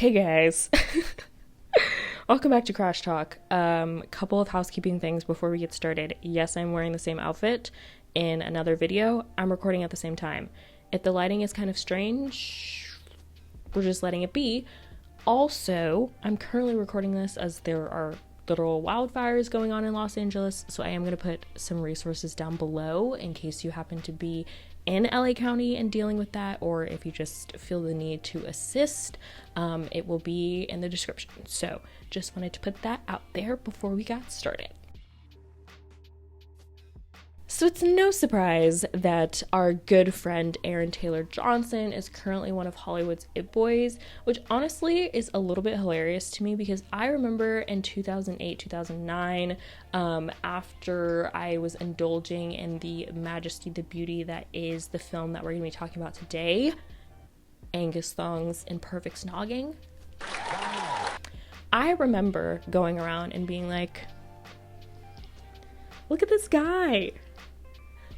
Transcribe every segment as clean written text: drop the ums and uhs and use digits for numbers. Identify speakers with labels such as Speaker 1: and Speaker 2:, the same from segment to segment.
Speaker 1: Hey guys, welcome back to Crash Talk. Couple of housekeeping things before we get started. Yes, I'm wearing the same outfit in another video. I'm recording at the same time. If the lighting is kind of strange, we're just letting it be. Also, I'm currently recording this as there are literal wildfires going on in Los Angeles, so I am going to put some resources down below in case you happen to be in LA County and dealing with that, or if you just feel the need to assist. It will be in the description. So just wanted to put that out there before we got started. So it's no surprise that our good friend Aaron Taylor Johnson is currently one of Hollywood's it boys, which honestly is a little bit hilarious to me because I remember in 2008, 2009, after I was indulging in the majesty, the beauty that is the film that we're going to be talking about today, Angus, Thongs, and Perfect Snogging, I remember going around and being like, look at this guy.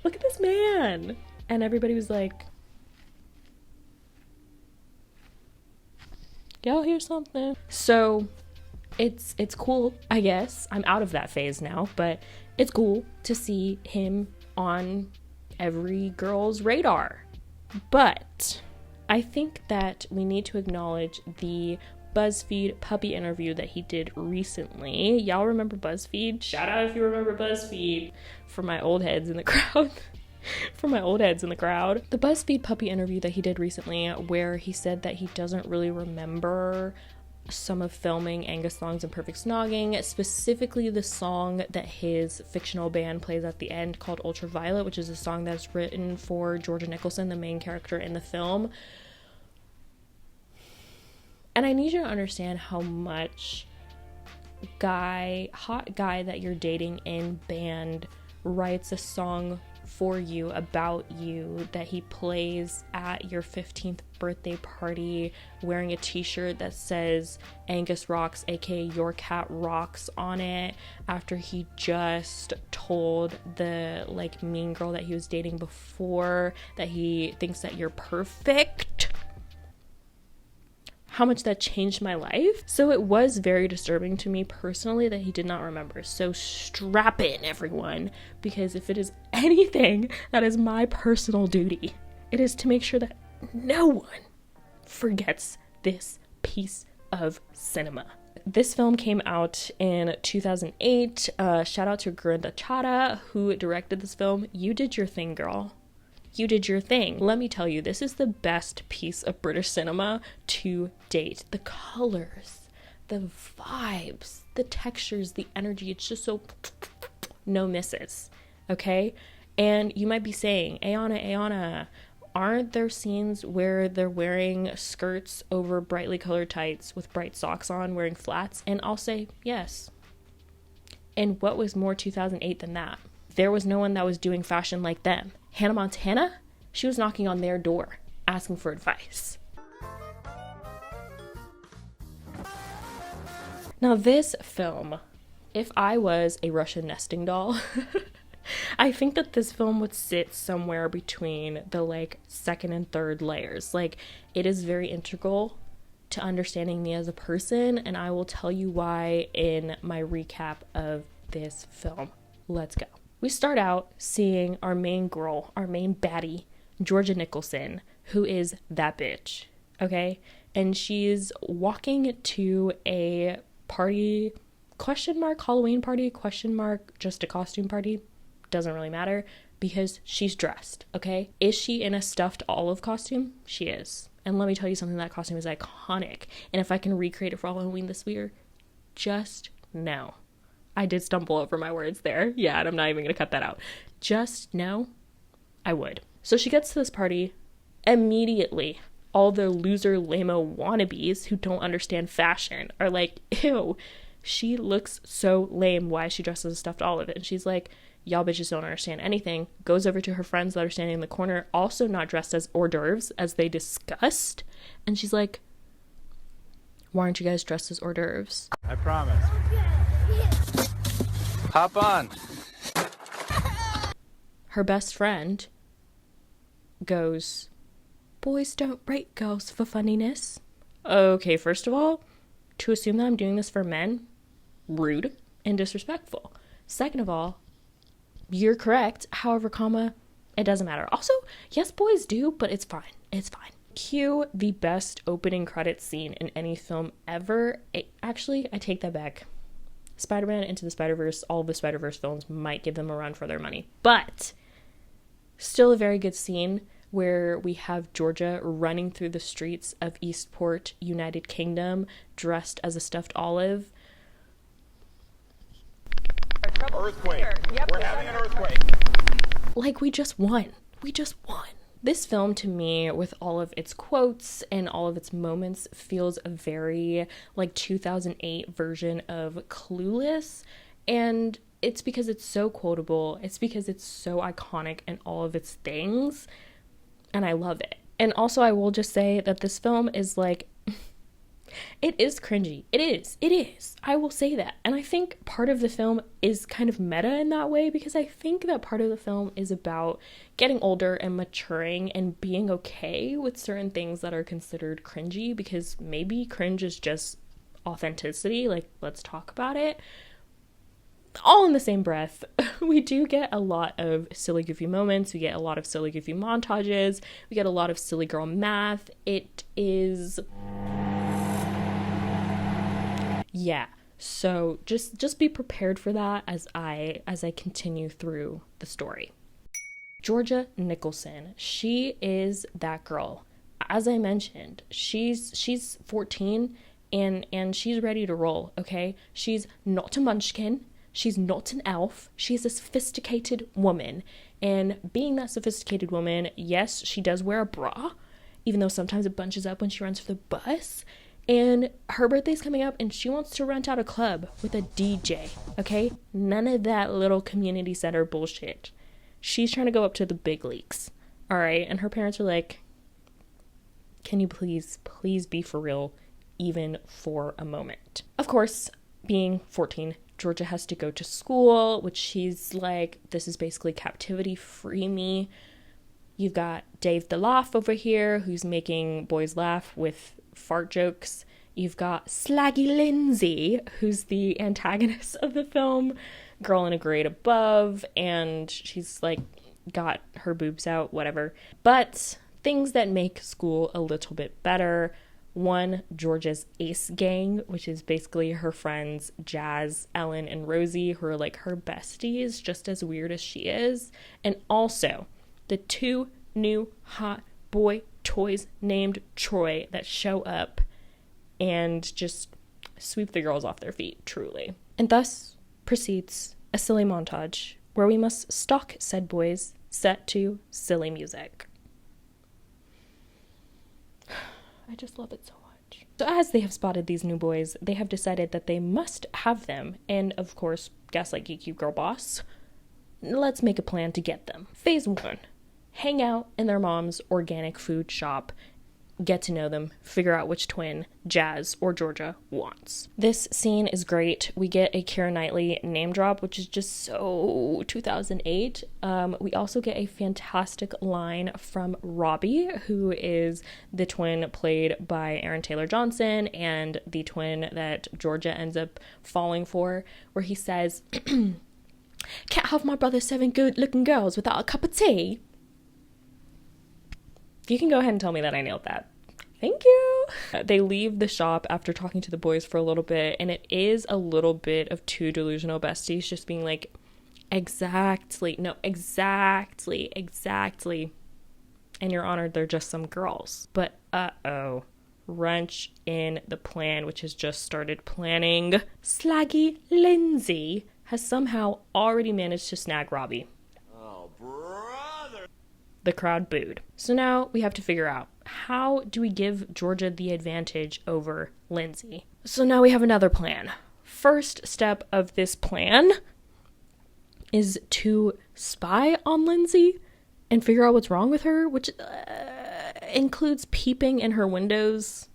Speaker 1: Look at this man. And everybody was like, y'all hear something? So it's cool, I guess. I'm out of that phase now, but it's cool to see him on every girl's radar. But I think that we need to acknowledge the BuzzFeed puppy interview that he did recently. Y'all remember BuzzFeed? Shout out if you remember BuzzFeed. For my old heads in the crowd. The BuzzFeed puppy interview that he did recently, where he said that he doesn't really remember some of filming Angus, Thongs, and Perfect Snogging, specifically the song that his fictional band plays at the end called Ultraviolet, which is a song that's written for Georgia Nicholson, the main character in the film. And I need you to understand how much hot guy that you're dating in band writes a song for you, about you, that he plays at your 15th birthday party wearing a t-shirt that says Angus rocks, aka your cat rocks, on it, after he just told the mean girl that he was dating before that he thinks that you're perfect. How much that changed my life. So it was very disturbing to me personally that he did not remember. So strap in, everyone, because if it is anything that is my personal duty, it is to make sure that no one forgets this piece of cinema. This film came out in 2008. Shout out to Grinda Chadha, who directed this film. You did your thing, girl. You did your thing. Let me tell you, this is the best piece of British cinema to date. The colors, the vibes, the textures, the energy, it's just so no misses, okay? And you might be saying, Ayana, aren't there scenes where they're wearing skirts over brightly colored tights with bright socks on, wearing flats? And I'll say, yes. And what was more 2008 than that? There was no one that was doing fashion like them. Hannah Montana, she was knocking on their door, asking for advice. Now this film, if I was a Russian nesting doll, I think that this film would sit somewhere between the second and third layers. It is very integral to understanding me as a person, and I will tell you why in my recap of this film. Let's go. We start out seeing our main girl, our main baddie, Georgia Nicholson, who is that bitch, okay? And she's walking to a party, Halloween party, just a costume party, doesn't really matter, because she's dressed, okay? Is she in a stuffed olive costume? She is. And let me tell you something, that costume is iconic. And if I can recreate it for Halloween this year, just know. I did stumble over my words there. Yeah, and I'm not even going to cut that out. Just know I would. So she gets to this party. Immediately, all the loser, lame-o wannabes who don't understand fashion are like, ew, she looks so lame. Why is she dressed as a stuffed olive? And she's like, y'all bitches don't understand anything. Goes over to her friends that are standing in the corner, also not dressed as hors d'oeuvres, as they discussed. And she's like, why aren't you guys dressed as hors d'oeuvres?
Speaker 2: I promise. Hop on.
Speaker 1: Her best friend goes, boys don't rate girls for funniness. Okay, first of all, to assume that I'm doing this for men, rude and disrespectful. Second of all, you're correct. However, comma, it doesn't matter. Also, yes, boys do, but it's fine. It's fine. Cue the best opening credits scene in any film ever. Actually, I take that back. Spider-Man Into the Spider-Verse, all of the Spider-Verse films might give them a run for their money. But still a very good scene where we have Georgia running through the streets of Eastport, United Kingdom, dressed as a stuffed olive.
Speaker 2: Earthquake. Yep, we're having an earthquake.
Speaker 1: Like, we just won. We just won. This film, to me, with all of its quotes and all of its moments, feels a very, like, 2008 version of Clueless. And it's because it's so quotable. It's because it's so iconic in all of its things. And I love it. And also, I will just say that this film is, like, it is cringy. It is. I will say that. And I think part of the film is kind of meta in that way, because I think that part of the film is about getting older and maturing and being okay with certain things that are considered cringy, because maybe cringe is just authenticity. Like, let's talk about it. All in the same breath, we do get a lot of silly, goofy moments. We get a lot of silly, goofy montages. We get a lot of silly girl math. It is... yeah, so just be prepared for that as I continue through the story. Georgia Nicholson, she is that girl. As I mentioned, she's 14 and she's ready to roll, okay? She's not a munchkin. She's not an elf. She's a sophisticated woman. And being that sophisticated woman, yes, she does wear a bra, even though sometimes it bunches up when she runs for the bus. And her birthday's coming up and she wants to rent out a club with a DJ, okay? None of that little community center bullshit. She's trying to go up to the big leagues, all right? And her parents are like, can you please be for real, even for a moment? Of course, being 14, Georgia has to go to school, which she's like, this is basically captivity, free me. You've got Dave the Laugh over here, who's making boys laugh with fart jokes. You've got Slaggy Lindsay, who's the antagonist of the film, girl in a grade above, and she's like got her boobs out, whatever. But things that make school a little bit better. One, Georgia's Ace Gang, which is basically her friends Jazz, Ellen, and Rosie, who are like her besties, just as weird as she is. And also, the two new hot boy toys named Troy that show up and just sweep the girls off their feet, truly. And thus proceeds a silly montage where we must stalk said boys set to silly music. I just love it so much. So as they have spotted these new boys, they have decided that they must have them. And of course, Gaslight Geeky Girl Boss, let's make a plan to get them. Phase 1. Hang out in their mom's organic food shop, get to know them, figure out which twin Jazz or Georgia wants. This scene is great. We get a Keira Knightley name drop, which is just so 2008. We also get a fantastic line from Robbie, who is the twin played by Aaron Taylor Johnson and the twin that Georgia ends up falling for, where he says, "Can't have my brother 7 good-looking girls without a cup of tea." You can go ahead and tell me that I nailed that. Thank you. They leave the shop after talking to the boys for a little bit, and it is a little bit of two delusional besties just being like, exactly. And Your Honor, they're just some girls. But wrench in the plan, which has just started planning. Slaggy Lindsay has somehow already managed to snag Robbie. The crowd booed. So now we have to figure out, how do we give Georgia the advantage over Lindsay? So now we have another plan. First step of this plan is to spy on Lindsay and figure out what's wrong with her, which includes peeping in her windows.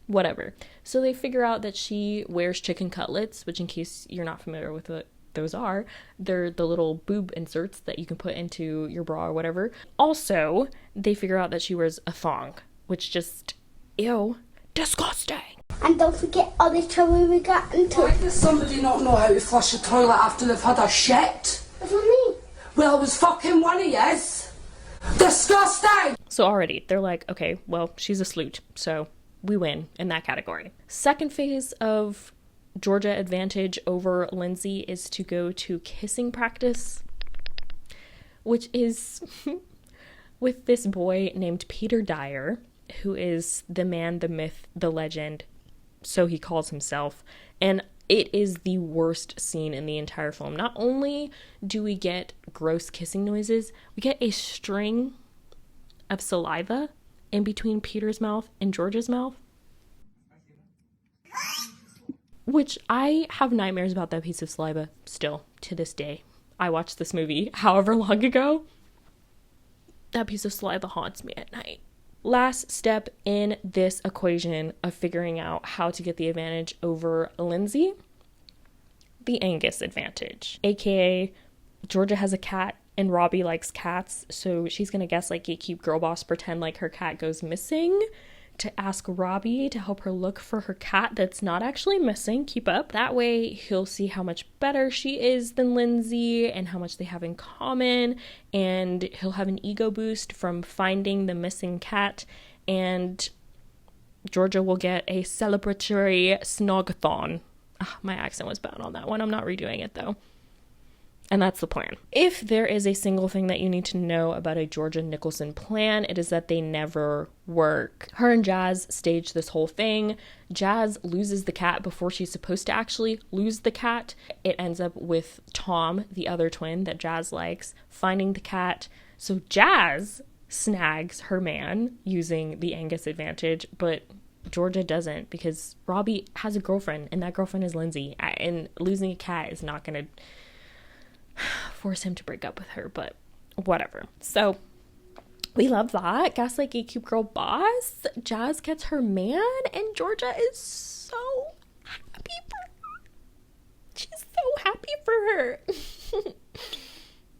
Speaker 1: Whatever. So they figure out that she wears chicken cutlets, which, in case you're not familiar with what those are, they're the little boob inserts that you can put into your bra or whatever. Also, they figure out that she wears a thong, which just, ew, disgusting.
Speaker 3: And don't forget all the trouble we got into.
Speaker 4: Why does somebody not know how to flush a toilet after they've had a shit?
Speaker 3: That's what I mean.
Speaker 4: Well, it was fucking one of yous. Disgusting!
Speaker 1: So already, they're like, okay, well, she's a sleut, so we win in that category. Second phase of Georgia advantage over Lindsay is to go to kissing practice, which is with this boy named Peter Dyer, who is the man, the myth, the legend, so he calls himself. And it is the worst scene in the entire film. Not only do we get gross kissing noises, we get a string of saliva in between Peter's mouth and Georgia's mouth, which I have nightmares about that piece of saliva still to this day. I watched this movie however long ago. That piece of saliva haunts me at night. Last step in this equation of figuring out how to get the advantage over Lindsay, the Angus advantage, aka Georgia has a cat and Robbie likes cats, so she's gonna guess like gatekeep girl boss, pretend like her cat goes missing to ask Robbie to help her look for her cat that's not actually missing. Keep up. That way he'll see how much better she is than Lindsay and how much they have in common, and he'll have an ego boost from finding the missing cat, and Georgia will get a celebratory snog-thon. My accent was bad on that one. I'm not redoing it though. And that's the plan. If there is a single thing that you need to know about a Georgia Nicholson plan, it is that they never work. Her and Jazz stage this whole thing. Jazz loses the cat before she's supposed to actually lose the cat. It ends up with Tom, the other twin that Jazz likes, finding the cat. So Jazz snags her man using the Angus advantage, but Georgia doesn't, because Robbie has a girlfriend, and that girlfriend is Lindsay. And losing a cat is not going to force him to break up with her, but whatever. So we love that. Gaslight gatekeep girl boss. Jazz gets her man, and Georgia is so happy for her. She's so happy for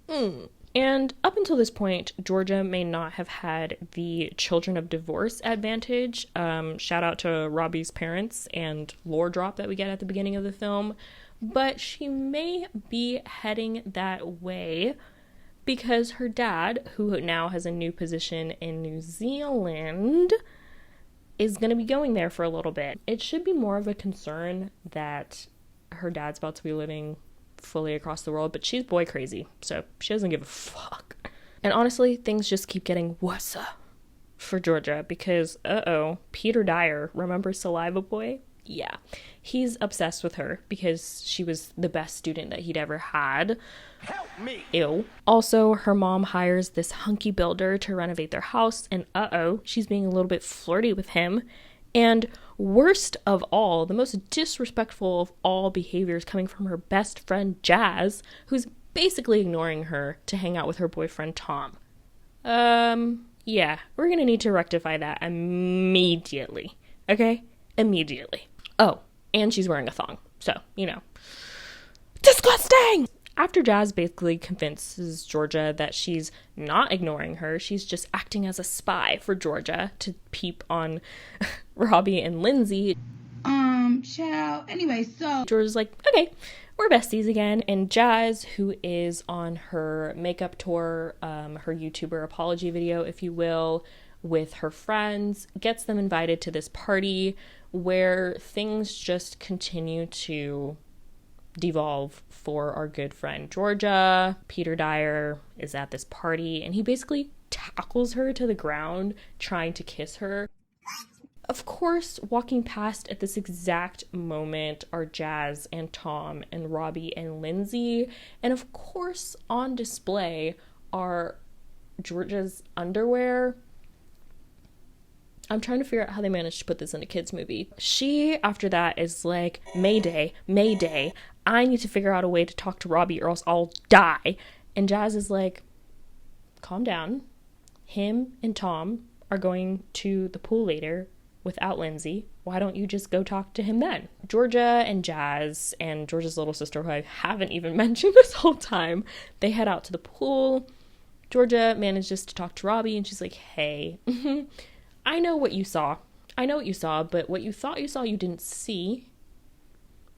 Speaker 1: her. And up until this point, Georgia may not have had the children of divorce advantage. Shout out to Robbie's parents and lore drop that we get at the beginning of the film. But she may be heading that way because her dad, who now has a new position in New Zealand, is going to be going there for a little bit. It should be more of a concern that her dad's about to be living fully across the world, but she's boy crazy, so she doesn't give a fuck. And honestly, things just keep getting worse for Georgia because, Peter Dyer, remember Saliva Boy? Yeah, he's obsessed with her because she was the best student that he'd ever had.
Speaker 2: Help me!
Speaker 1: Ew. Also, her mom hires this hunky builder to renovate their house, and she's being a little bit flirty with him. And worst of all, the most disrespectful of all behaviors coming from her best friend Jazz, who's basically ignoring her to hang out with her boyfriend Tom. Yeah, we're gonna need to rectify that immediately. Okay? Immediately. Oh, and she's wearing a thong. So, disgusting! After Jazz basically convinces Georgia that she's not ignoring her, she's just acting as a spy for Georgia to peep on Robbie and Lindsay.
Speaker 5: Child. Anyway, so
Speaker 1: Georgia's like, okay, we're besties again. And Jazz, who is on her makeup tour, her YouTuber apology video, if you will, with her friends, gets them invited to this party where things just continue to devolve for our good friend Georgia. Peter Dyer is at this party and he basically tackles her to the ground trying to kiss her. Of course, walking past at this exact moment are Jazz and Tom and Robbie and Lindsay, and of course on display are Georgia's underwear. I'm trying to figure out how they managed to put this in a kid's movie. She, after that, is like, Mayday, Mayday, I need to figure out a way to talk to Robbie or else I'll die. And Jazz is like, calm down. Him and Tom are going to the pool later without Lindsay. Why don't you just go talk to him then? Georgia and Jazz and Georgia's little sister, who I haven't even mentioned this whole time, they head out to the pool. Georgia manages to talk to Robbie and she's like, hey, I know what you saw. I know what you saw, but what you thought you saw, you didn't see.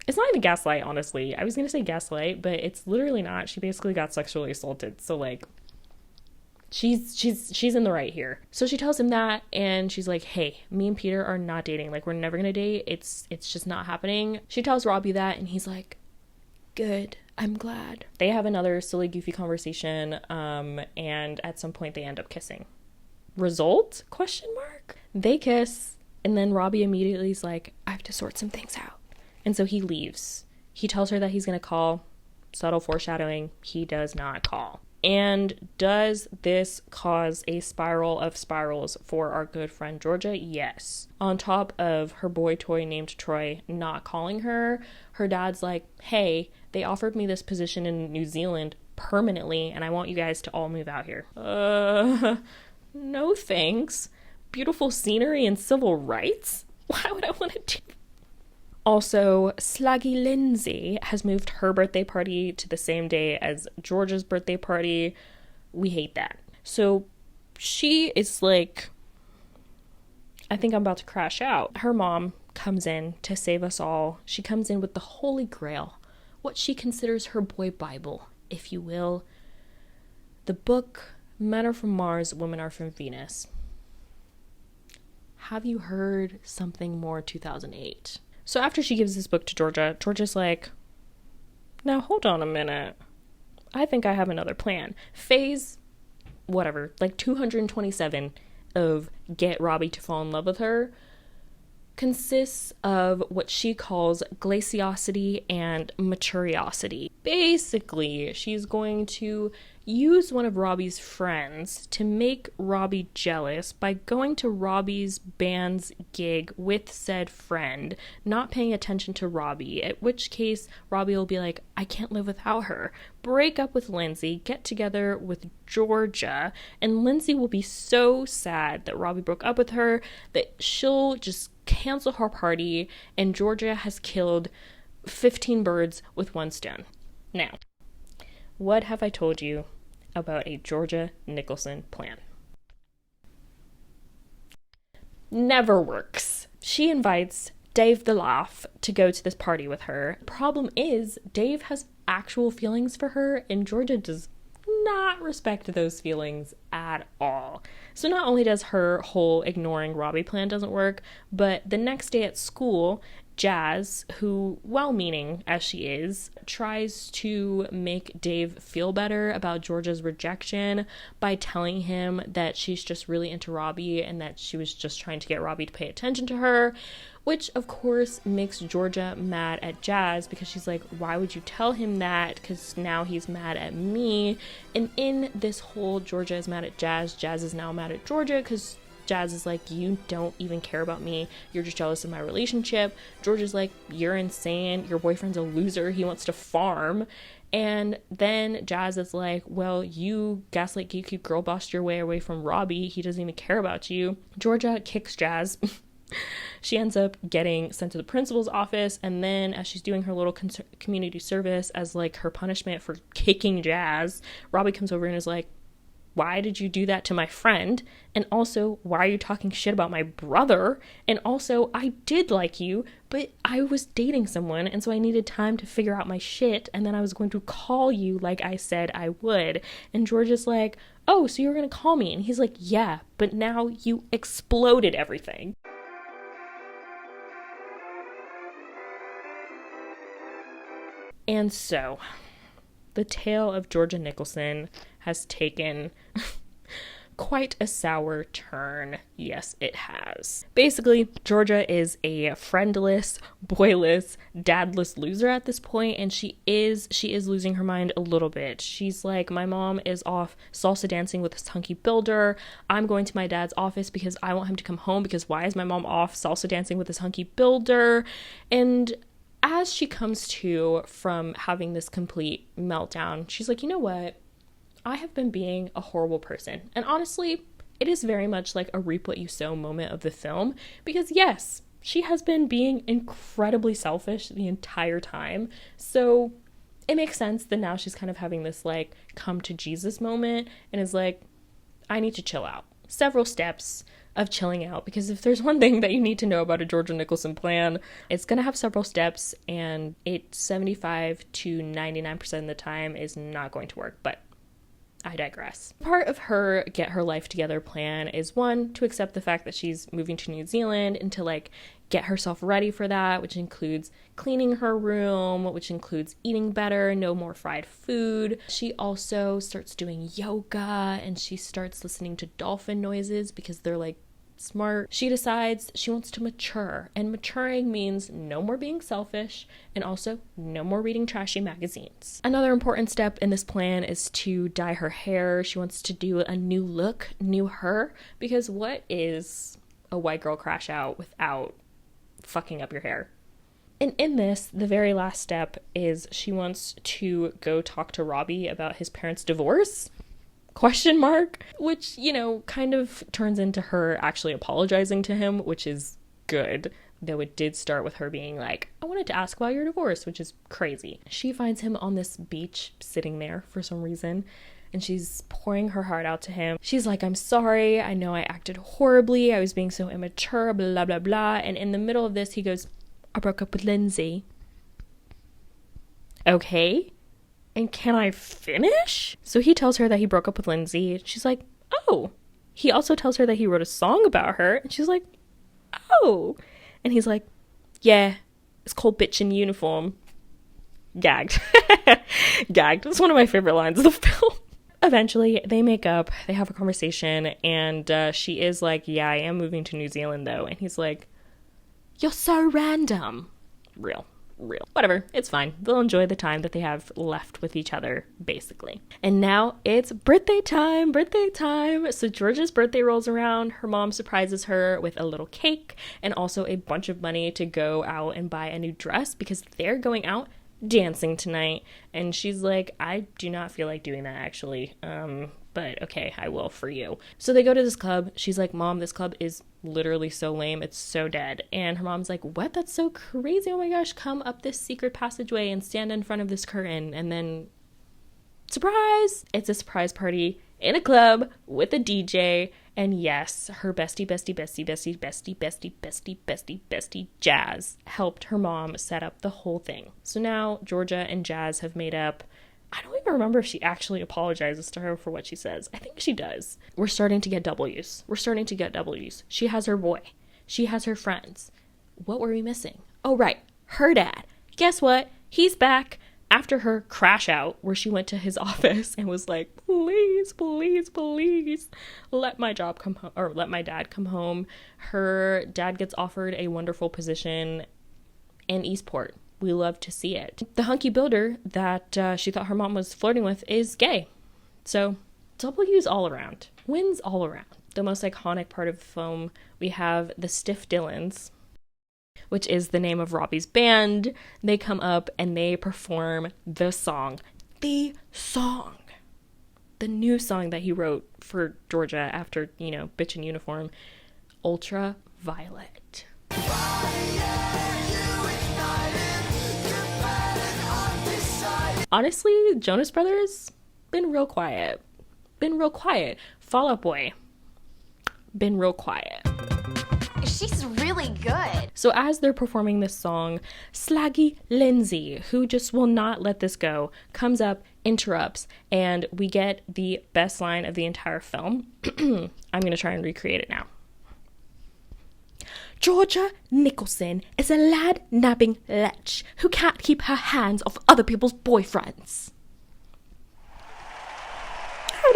Speaker 1: It's not even gaslight, honestly. I was going to say gaslight, but it's literally not. She basically got sexually assaulted. So, like, she's in the right here. So she tells him that, and she's like, hey, me and Peter are not dating. Like, we're never going to date. It's just not happening. She tells Robbie that, and he's like, good. I'm glad. They have another silly, goofy conversation, and at some point they end up kissing. Result? Question mark? They kiss, and then Robbie immediately is like, I have to sort some things out. And so he leaves. He tells her that he's going to call. Subtle foreshadowing. He does not call. And does this cause a spiral of spirals for our good friend Georgia? Yes. On top of her boy toy named Troy not calling her, her dad's like, hey, they offered me this position in New Zealand permanently, and I want you guys to all move out here. No thanks. Beautiful scenery and civil rights? Why would I want to do that? Also, Slaggy Lindsay has moved her birthday party to the same day as Georgia's birthday party. We hate that. So she is like, I think I'm about to crash out. Her mom comes in to save us all. She comes in with the Holy Grail, what she considers her boy Bible, if you will. The book, Men Are From Mars, Women Are From Venus. Have you heard Something More 2008? So after she gives this book to Georgia, Georgia's like, now hold on a minute. I think I have another plan. Phase, whatever, like 227 of get Robbie to fall in love with her consists of what she calls glaciosity and maturiosity. Basically, she's going to use one of Robbie's friends to make Robbie jealous by going to Robbie's band's gig with said friend, not paying attention to Robbie, at which case Robbie will be like, I can't live without her. Break up with Lindsay, get together with Georgia, and Lindsay will be so sad that Robbie broke up with her that she'll just cancel her party, and Georgia has killed 15 birds with one stone. Now, what have I told you about a Georgia Nicholson plan? Never works. She invites Dave the Laugh to go to this party with her. Problem is, Dave has actual feelings for her, and Georgia does not respect those feelings at all. So not only does her whole ignoring Robbie plan doesn't work, but the next day at school, Jazz, who, well-meaning as she is, tries to make Dave feel better about Georgia's rejection by telling him that she's just really into Robbie and that she was just trying to get Robbie to pay attention to her, which of course makes Georgia mad at Jazz because she's like, why would you tell him that? Because now he's mad at me. And in this whole Georgia is mad at Jazz, Jazz is now mad at Georgia because Jazz is like, you don't even care about me. You're just jealous of my relationship. Georgia's like, you're insane. Your boyfriend's a loser. He wants to farm. And then Jazz is like, well, you gaslight, geeky girl bossed your way away from Robbie. He doesn't even care about you. Georgia kicks Jazz. She ends up getting sent to the principal's office, and then as she's doing her little community service as like her punishment for kicking Jazz, Robbie comes over and is like, why did you do that to my friend? And also, why are you talking shit about my brother? And also, I did like you, but I was dating someone, and so I needed time to figure out my shit, and then I was going to call you like I said I would. And Georgia's like, oh, so you were going to call me? And he's like, yeah, but now you exploded everything. And so, the tale of Georgia Nicholson has taken quite a sour turn. Yes, it has. Basically, Georgia is a friendless, boyless, dadless loser at this point, and she is losing her mind a little bit. She's like, my mom is off salsa dancing with this hunky builder. I'm going to my dad's office because I want him to come home because why is my mom off salsa dancing with this hunky builder? And as she comes to from having this complete meltdown, she's like, you know what? I have been being a horrible person. And honestly, it is very much like a reap what you sow moment of the film. Because yes, she has been being incredibly selfish the entire time. So it makes sense that now she's kind of having this like come to Jesus moment and is like, I need to chill out. Several steps. of chilling out, because if there's one thing that you need to know about a Georgia Nicholson plan, it's going to have several steps, and it 75 to 99% of the time is not going to work, but I digress. Part of her get her life together plan is, one, to accept the fact that she's moving to New Zealand and to like get herself ready for that, which includes cleaning her room, which includes eating better, no more fried food. She also starts doing yoga, and she starts listening to dolphin noises because they're like smart. She decides she wants to mature, and maturing means no more being selfish and also no more reading trashy magazines. Another important step in this plan is to dye her hair. She wants to do a new look, new her, because what is a white girl crash out without fucking up your hair? And in this, the very last step is she wants to go talk to Robbie about his parents' divorce? Question mark, which, you know, kind of turns into her actually apologizing to him, which is good. Though it did start with her being like, I wanted to ask about your divorce, which is crazy. She finds him on this beach sitting there for some reason, and she's pouring her heart out to him. She's like, I'm sorry. I know I acted horribly. I was being so immature, blah, blah, blah. And in the middle of this, he goes, I broke up with Lindsay. Okay. And can I finish? So he tells her that he broke up with Lindsay. She's like, oh. He also tells her that he wrote a song about her. And she's like, oh. And he's like, yeah, it's called Bitch in Uniform. Gagged. Gagged. It's one of my favorite lines of the film. Eventually, they make up. They have a conversation. And she is like, yeah, I am moving to New Zealand, though. And he's like, you're so random. Real. Whatever, it's fine. They'll enjoy the time that they have left with each other, basically. And now it's birthday time. So Georgia's birthday rolls around. Her mom surprises her with a little cake and also a bunch of money to go out and buy a new dress because they're going out dancing tonight. And she's like, I do not feel like doing that, actually. But okay, I will for you. So they go to this club. She's like, Mom, this club is literally so lame. It's so dead. And her mom's like, what? That's so crazy. Oh my gosh, come up this secret passageway and stand in front of this curtain. And then, surprise! It's a surprise party in a club with a DJ. And yes, her bestie, Jazz helped her mom set up the whole thing. So now Georgia and Jazz have made up. I don't even remember if she actually apologizes to her for what she says. I think she does. We're starting to get W's. She has her boy. She has her friends. What were we missing? Oh, right. Her dad. Guess what? He's back after her crash out where she went to his office and was like, please, let my dad come home. Her dad gets offered a wonderful position in Eastport. We love to see it. The hunky builder that she thought her mom was flirting with is gay. So W's all around. Wins all around. The most iconic part of the film, we have the Stiff Dillons, which is the name of Robbie's band. They come up and they perform the song. The new song that he wrote for Georgia after, Bitch in Uniform, Ultraviolet. Honestly, Jonas Brothers, been real quiet. Fall Out Boy, been real quiet.
Speaker 6: She's really good.
Speaker 1: So as they're performing this song, Slaggy Lindsay, who just will not let this go, comes up, interrupts, and we get the best line of the entire film. I'm going to try and recreate it now. Georgia Nicholson is a lad-nabbing lech who can't keep her hands off other people's boyfriends. How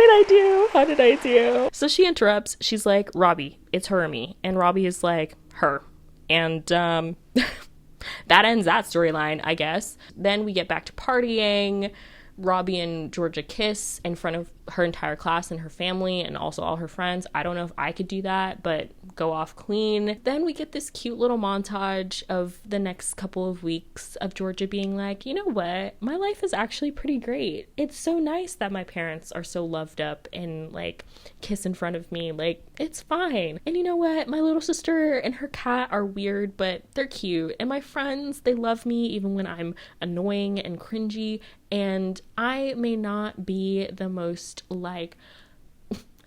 Speaker 1: did I do? So she interrupts. She's like, Robbie, it's her or me. And Robbie is like, her. And that ends that storyline, I guess. Then we get back to partying. Robbie and Georgia kiss in front of her entire class and her family and also all her friends. I don't know if I could do that, but go off clean. Then we get this cute little montage of the next couple of weeks of Georgia being like, you know what? My life is actually pretty great. It's so nice that my parents are so loved up and like kiss in front of me. Like, it's fine. And you know what? My little sister and her cat are weird, but they're cute. And my friends, they love me even when I'm annoying and cringy. And I may not be the most, like,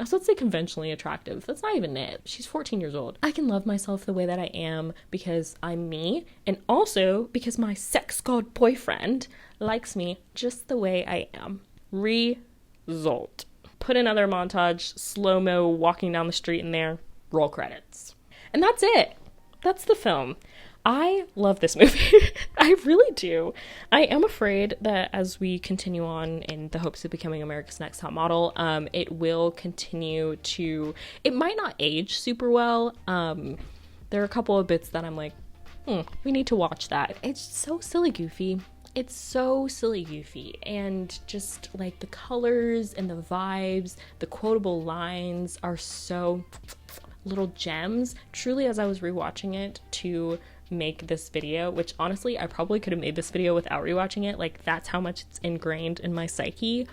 Speaker 1: was about to say conventionally attractive. That's not even it. She's 14 years old. I can love myself the way that I am because I'm me, and also because my sex god boyfriend likes me just the way I am. Result. Put another montage, slow-mo, walking down the street in there, roll credits. And that's it. That's the film. I love this movie. I really do. I am afraid that as we continue on in the hopes of becoming America's Next Top Model, it will continue to, it might not age super well. There are a couple of bits that I'm like, we need to watch that. It's so silly goofy. It's so silly goofy, and just like the colors and the vibes, the quotable lines are so little gems. Truly, as I was rewatching it to make this video, which honestly I probably could have made this video without rewatching it, like that's how much it's ingrained in my psyche.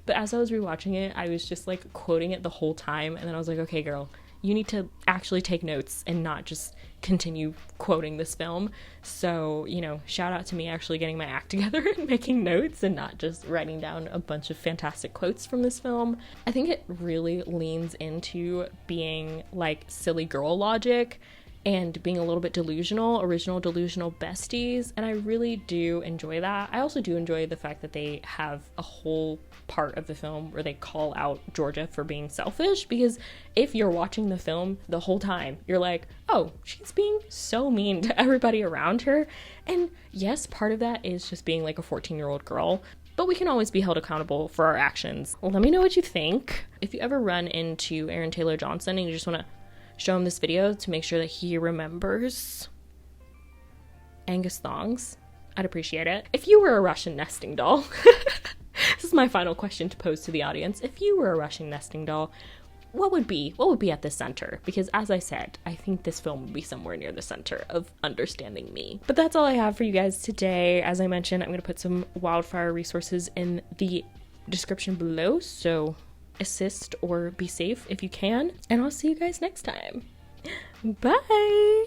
Speaker 1: But as I was rewatching it, I was just like quoting it the whole time, and then I was like, okay girl, you need to actually take notes and not just continue quoting this film. So, you know, shout out to me actually getting my act together and making notes and not just writing down a bunch of fantastic quotes from this film. I think it really leans into being like silly girl logic and being a little bit delusional, original delusional besties, and I really do enjoy that. I also do enjoy the fact that they have a whole part of the film where they call out Georgia for being selfish, because if you're watching the film the whole time, you're like, oh, she's being so mean to everybody around her. And yes, part of that is just being like a 14-year-old girl, but we can always be held accountable for our actions. Let me know what you think. If you ever run into Aaron Taylor Johnson and you just want to show him this video to make sure that he remembers Angus Thongs, I'd appreciate it. If you were a Russian nesting doll, this is my final question to pose to the audience. If you were a Russian nesting doll, what would be at the center? Because as I said, I think this film would be somewhere near the center of understanding me. But that's all I have for you guys today. As I mentioned, I'm going to put some wildfire resources in the description below, so assist or be safe if you can, and I'll see you guys next time. Bye.